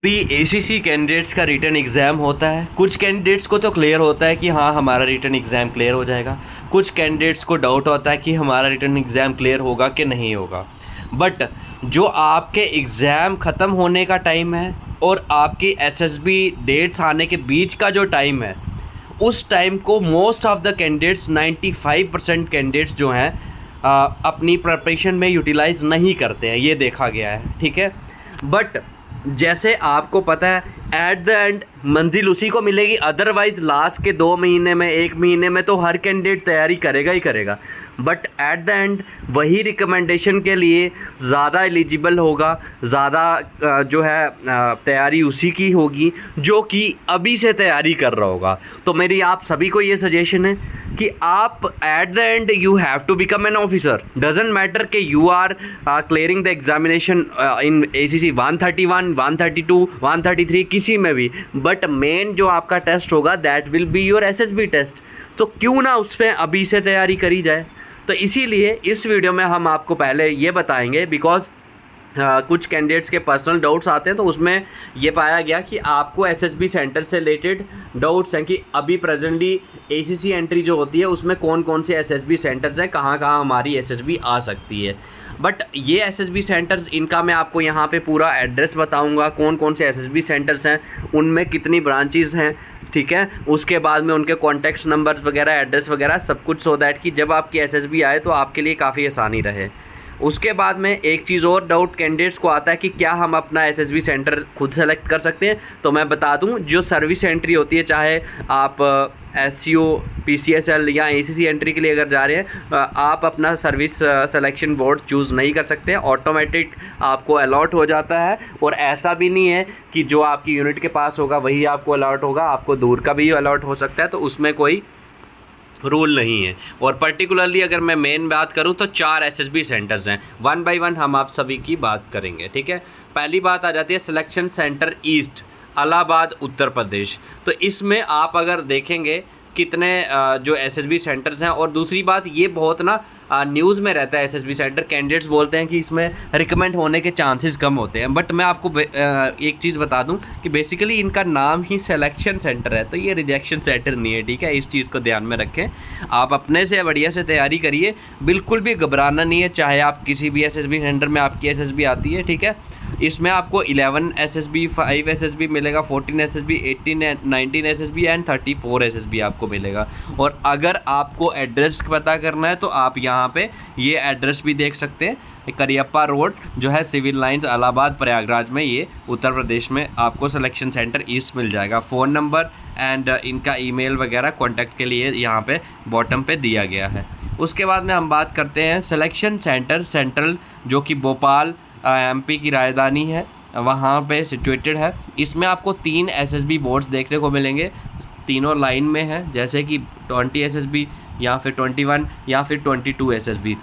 भी ACC candidates का written exam होता है। कुछ कैंडिडेट्स को तो क्लियर होता है कि हाँ हमारा रिटन एग्ज़ाम क्लियर हो जाएगा, कुछ कैंडिडेट्स को डाउट होता है कि हमारा रिटन एग्ज़ाम क्लियर होगा कि नहीं होगा। बट जो आपके एग्ज़ाम ख़त्म होने का टाइम है और आपकी एसएसबी डेट्स आने के बीच का जो टाइम है, उस टाइम को most of the candidates 95% candidates जो हैं अपनी प्रिपरेशन में यूटिलाइज़ नहीं करते हैं, ये देखा गया है। ठीक है, बट जैसे आपको पता है एट द एंड मंजिल उसी को मिलेगी। अदरवाइज़ लास्ट के 2 महीने में 1 महीने में तो हर कैंडिडेट तैयारी करेगा ही करेगा, बट एट द एंड वही रिकमेंडेशन के लिए ज़्यादा एलिजिबल होगा, ज़्यादा जो है तैयारी उसी की होगी जो कि अभी से तैयारी कर रहा होगा। तो मेरी आप सभी को ये सजेशन है कि आप at the end you have to become an officer. Doesn't matter कि you are clearing the examination in ACC 131, 132, 133 किसी में भी, बट मेन जो आपका टेस्ट होगा that will be your SSB test. तो क्यों ना उस पर अभी से तैयारी करी जाए। तो इसीलिए इस वीडियो में हम आपको पहले ये बताएंगे, बिकॉज कुछ कैंडिडेट्स के पर्सनल डाउट्स आते हैं, तो उसमें ये पाया गया कि आपको SSB सेंटर से रिलेटेड डाउट्स हैं कि अभी प्रेजेंटली ACC एंट्री जो होती है उसमें कौन कौन से SSB सेंटर्स हैं, कहाँ कहाँ हमारी SSB आ सकती है। बट ये SSB सेंटर्स, इनका मैं आपको यहाँ पे पूरा एड्रेस बताऊँगा, कौन कौन से SSB सेंटर्स हैं, उनमें कितनी ब्रांचेज़ हैं। ठीक है, उसके बाद में उनके कॉन्टैक्ट नंबर्स वगैरह, एड्रेस वगैरह सब कुछ, सो दैट कि जब आपकी SSB आए तो आपके लिए काफ़ी आसानी रहे। उसके बाद में एक चीज़ और डाउट कैंडिडेट्स को आता है कि क्या हम अपना SSB सेंटर खुद सेलेक्ट कर सकते हैं। तो मैं बता दूं, जो सर्विस एंट्री होती है, चाहे आप SCO, PCSL या ACC एंट्री के लिए अगर जा रहे हैं, आप अपना सर्विस सिलेक्शन बोर्ड चूज़ नहीं कर सकते हैं, ऑटोमेटिक आपको अलॉट हो जाता है। और ऐसा भी नहीं है कि जो आपकी यूनिट के पास होगा वही आपको अलॉट होगा, आपको दूर का भी अलॉट हो सकता है, तो उसमें कोई रूल नहीं है। और पर्टिकुलरली अगर मैं मेन बात करूं तो 4 SSB सेंटर्स हैं, 1 बाय 1 हम आप सभी की बात करेंगे। ठीक है, पहली बात आ जाती है selection centre east, Allahabad, Uttar Pradesh. तो इसमें आप अगर देखेंगे कितने जो SSB सेंटर्स हैं, और दूसरी बात ये बहुत ना न्यूज़ में रहता है SSB सेंटर, कैंडिडेट्स बोलते हैं कि इसमें रिकमेंड होने के चांसेस कम होते हैं, बट मैं आपको एक चीज़ बता दूं कि बेसिकली इनका नाम ही सिलेक्शन सेंटर है, तो ये रिजेक्शन सेंटर नहीं है। ठीक है, इस चीज़ को ध्यान में रखें। आप अपने से बढ़िया से तैयारी करिए, बिल्कुल भी घबराना नहीं है, चाहे आप किसी भी SSB सेंटर में आपकी SSB आती है। ठीक है, इसमें आपको 11 SSB, 5 SSB मिलेगा, 14 SSB, 18 19 SSB एंड 34 SSB आपको मिलेगा। और अगर आपको एड्रेस पता करना है तो आप यहाँ पे ये एड्रेस भी देख सकते हैं, करियप्पा रोड जो है, सिविल लाइंस, इलाहाबाद, प्रयागराज में, ये उत्तर प्रदेश में आपको सिलेक्शन सेंटर ईस्ट मिल जाएगा। फ़ोन नंबर एंड इनका ईमेल वगैरह कॉन्टैक्ट के लिए यहाँ पे बॉटम पे दिया गया है। उसके बाद में हम बात करते हैं सिलेक्शन सेंटर सेंट्रल, जो कि भोपाल MP की राजधानी है, वहाँ पे सिचुएटेड है। इसमें आपको 3 SSB बोर्ड्स देखने को मिलेंगे, तीनों लाइन में हैं, जैसे कि 20 SSB या फिर 21 या फिर 22 SSB।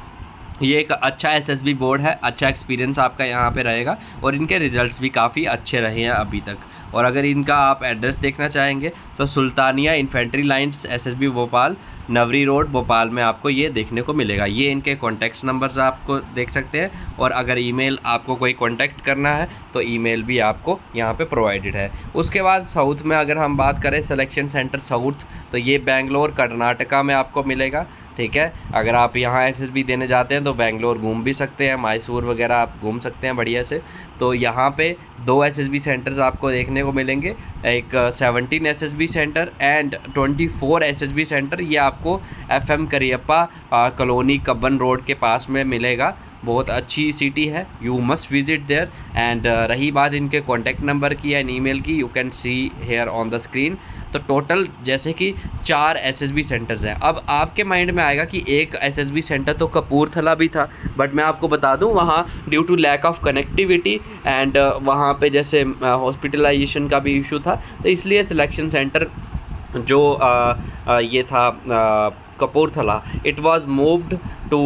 ये एक अच्छा SSB बोर्ड है, अच्छा एक्सपीरियंस आपका यहाँ पे रहेगा, और इनके रिजल्ट्स भी काफ़ी अच्छे रहे हैं अभी तक। और अगर इनका आप एड्रेस देखना चाहेंगे तो Sultania infantry lines, SSB Bhopal, नवरी रोड, भोपाल में आपको ये देखने को मिलेगा। ये इनके कॉन्टैक्ट नंबर्स आपको देख सकते हैं, और अगर ईमेल आपको कोई कॉन्टैक्ट करना है तो ईमेल भी आपको यहाँ पे प्रोवाइडेड है। उसके बाद साउथ में अगर हम बात करें सिलेक्शन सेंटर साउथ, तो ये बेंगलोर, कर्नाटका में आपको मिलेगा। ठीक है, अगर आप यहाँ SSB देने जाते हैं तो बेंगलोर घूम भी सकते हैं, मैसूर वगैरह आप घूम सकते हैं बढ़िया से। तो यहाँ पे 2 SSB सेंटर्स आपको देखने को मिलेंगे, एक 17 SSB center and 24 SSB center. ये आपको FM Kariappa colony, Cubbon road के पास में मिलेगा। बहुत अच्छी सिटी है, you must visit there. And रही बात इनके कॉन्टैक्ट नंबर की एंड ईमेल की, you can see here on the screen. तो टोटल जैसे कि 4 SSB सेंटर्स हैं। अब आपके माइंड में आएगा कि एक SSB सेंटर तो कपूरथला भी था, बट मैं आपको बता दूं वहाँ due to lack of connectivity and वहाँ पे जैसे हॉस्पिटलाइजेशन का भी इशू था, तो इसलिए सिलेक्शन सेंटर जो ये था Kapurthala, it was moved to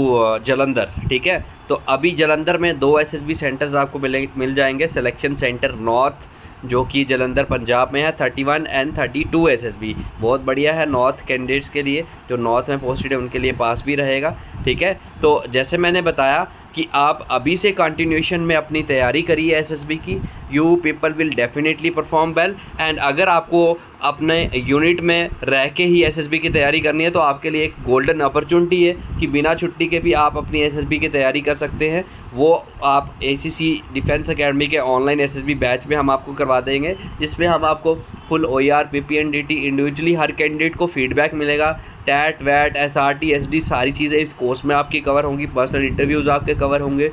Jalandhar. ठीक है, तो अभी जालंधर में 2 SSB सेंटर्स आपको मिल जाएंगे। सिलेक्शन सेंटर नॉर्थ, जो कि जालंधर पंजाब में है, 31 एंड 32 SSB। बहुत बढ़िया है नॉर्थ कैंडिडेट्स के लिए, जो नॉर्थ में पोस्टेड है उनके लिए पास भी रहेगा। ठीक है, तो जैसे मैंने बताया कि आप अभी से कंटिन्यूशन में अपनी तैयारी करिए एसएसबी की, you people will definitely perform well. And अगर आपको अपने यूनिट में रह के ही एसएसबी की तैयारी करनी है तो आपके लिए एक गोल्डन अपॉर्चुनिटी है कि बिना छुट्टी के भी आप अपनी एसएसबी की तैयारी कर सकते हैं। वो आप एसीसी डिफेंस एकेडमी के ऑनलाइन एसएसबी बैच में हम आपको करवा देंगे, जिसमें हम आपको फुल ओईआर पीपीएनडीटी इंडिविजुअली हर कैंडिडेट को फीडबैक मिलेगा। टैट वैट एसआरटी एसडी सारी चीज़ें इस कोर्स में आपकी कवर होंगी। पर्सनल इंटरव्यूज़ आपके कवर होंगे,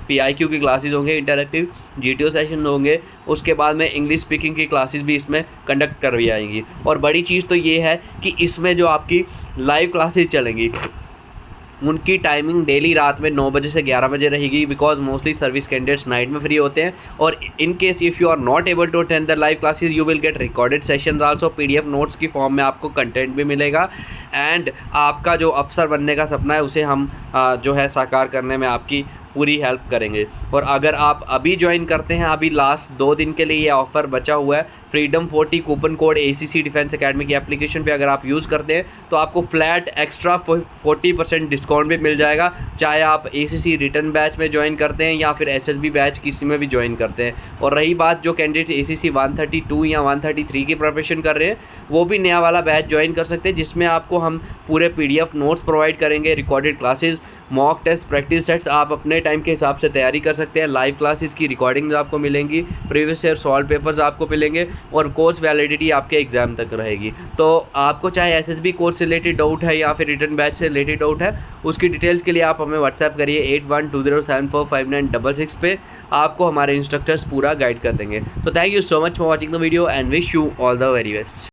पीआईक्यू की क्लासेस होंगे, इंटरैक्टिव जीटीओ सेशन होंगे। उसके बाद में इंग्लिश स्पीकिंग की क्लासेस भी इसमें कंडक्ट करवाई जाएंगी। और बड़ी चीज़ तो ये है कि इसमें जो आपकी लाइव क्लासेस चलेंगी उनकी टाइमिंग डेली रात में 9 बजे से 11 बजे रहेगी, because mostly service candidates night में फ्री होते हैं। और in case if you are not able to attend the live classes you will get recorded sessions also, PDF notes की फॉर्म में आपको कंटेंट भी मिलेगा। एंड आपका जो अफसर बनने का सपना है उसे हम जो है साकार करने में आपकी पूरी हेल्प करेंगे। और अगर आप अभी ज्वाइन करते हैं, अभी लास्ट 2 दिन के लिए ये ऑफ़र बचा हुआ है, freedom 40 coupon code ACC defence academy की एप्लीकेशन पे अगर आप यूज़ करते हैं तो आपको फ्लैट एक्स्ट्रा 40% डिस्काउंट भी मिल जाएगा, चाहे आप एसीसी रिटर्न बैच में ज्वाइन करते हैं या फिर एसएसबी बैच किसी में भी ज्वाइन करते हैं। और रही बात जो कैंडिडेट एसीसी 132 या 133 की प्रिपरेशन कर रहे हैं, वो भी नया वाला बैच ज्वाइन कर सकते हैं, जिसमें आपको हम पूरे पीडीएफ नोट्स प्रोवाइड करेंगे, recorded classes, mock test, practice sets आप अपने टाइम के हिसाब से तैयारी कर सकते हैं। लाइव क्लासेस की रिकॉर्डिंग्स आपको मिलेंगी, प्रीवियस ईयर सॉल्व पेपर्स आपको मिलेंगे और कोर्स वैलिडिटी आपके एग्जाम तक रहेगी। तो आपको चाहे एसएसबी कोर्स से रिलेटेड डाउट है या फिर रिटर्न बैच से रिलेटेड डाउट है, उसकी डिटेल्स के लिए आप हमें व्हाट्सएप करिए 8120745966 पे, आपको हमारे इंस्ट्रक्टर्स पूरा गाइड कर देंगे। तो thank you so much for watching the video and wish you all the very best.